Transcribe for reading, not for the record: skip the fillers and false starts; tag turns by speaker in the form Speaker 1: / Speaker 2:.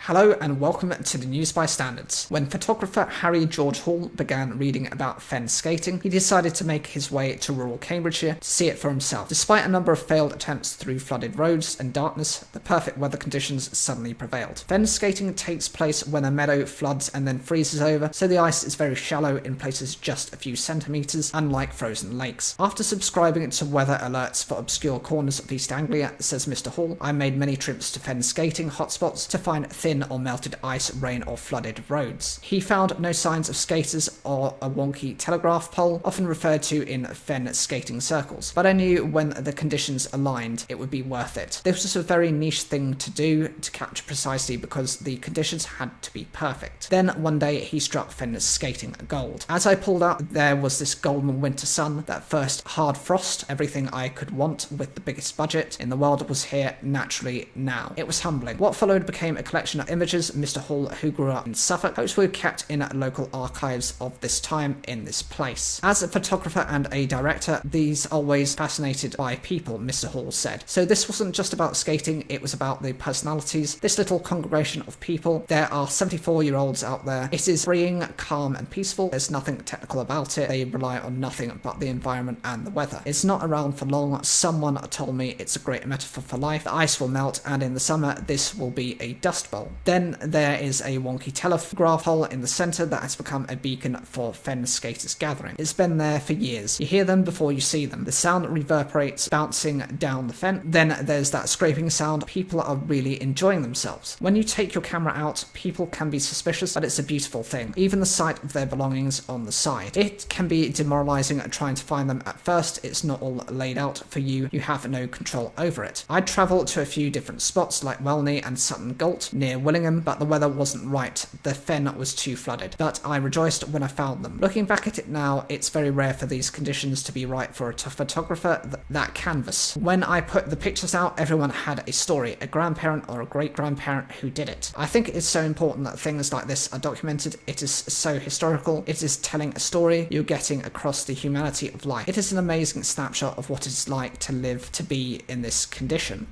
Speaker 1: Hello and welcome to the News by Standards. When photographer Harry George Hall began reading about Fenskating, he decided to make his way to rural Cambridgeshire to see it for himself. Despite a number of failed attempts through flooded roads and darkness, the perfect weather conditions suddenly prevailed. Fenskating takes place when a meadow floods and then freezes over, so the ice is very shallow in places just a few centimetres, unlike frozen lakes. After subscribing to weather alerts for obscure corners of East Anglia, says Mr. Hall, I made many trips to Fenskating hotspots to find thin or melted ice, rain or flooded roads. He found no signs of skaters or a wonky telegraph pole, often referred to in fen skating circles, but I knew when the conditions aligned it would be worth it. This was a very niche thing to do to capture precisely because the conditions had to be perfect. Then one day he struck fen skating gold. As I pulled up, there was this golden winter sun, that first hard frost, everything I could want with the biggest budget in the world was here naturally now. It was humbling. What followed became a collection of images Mr. Hall, who grew up in Suffolk, hopes were kept in local archives of this time in this place. As a photographer and a director, these always fascinated by people, Mr. Hall said. So this wasn't just about skating, it was about the personalities. This little congregation of people, there are 74-year-olds out there. It is freeing, calm and peaceful. There's nothing technical about it. They rely on nothing but the environment and the weather. It's not around for long. Someone told me it's a great metaphor for life. The ice will melt and in the summer this will be a dust bowl. Then there is a wonky telegraph pole in the centre that has become a beacon for fen skaters gathering. It's been there for years. You hear them before you see them. The sound reverberates, bouncing down the fen. Then there's that scraping sound. People are really enjoying themselves. When you take your camera out, people can be suspicious, but it's a beautiful thing. Even the sight of their belongings on the side. It can be demoralising trying to find them at first. It's not all laid out for you. You have no control over it. I'd travelled to a few different spots like Welney and Sutton Galt near Willingham, but the weather wasn't right. The fen was too flooded, but I rejoiced when I found them. Looking back at it now, it's very rare for these conditions to be right for a photographer. That canvas. When I put the pictures out, everyone had a story, a grandparent or a great-grandparent who did it. I think it's so important that things like this are documented. It is so historical. It is telling a story. You're getting across the humanity of life. It is an amazing snapshot of what it's like to live, to be in this condition.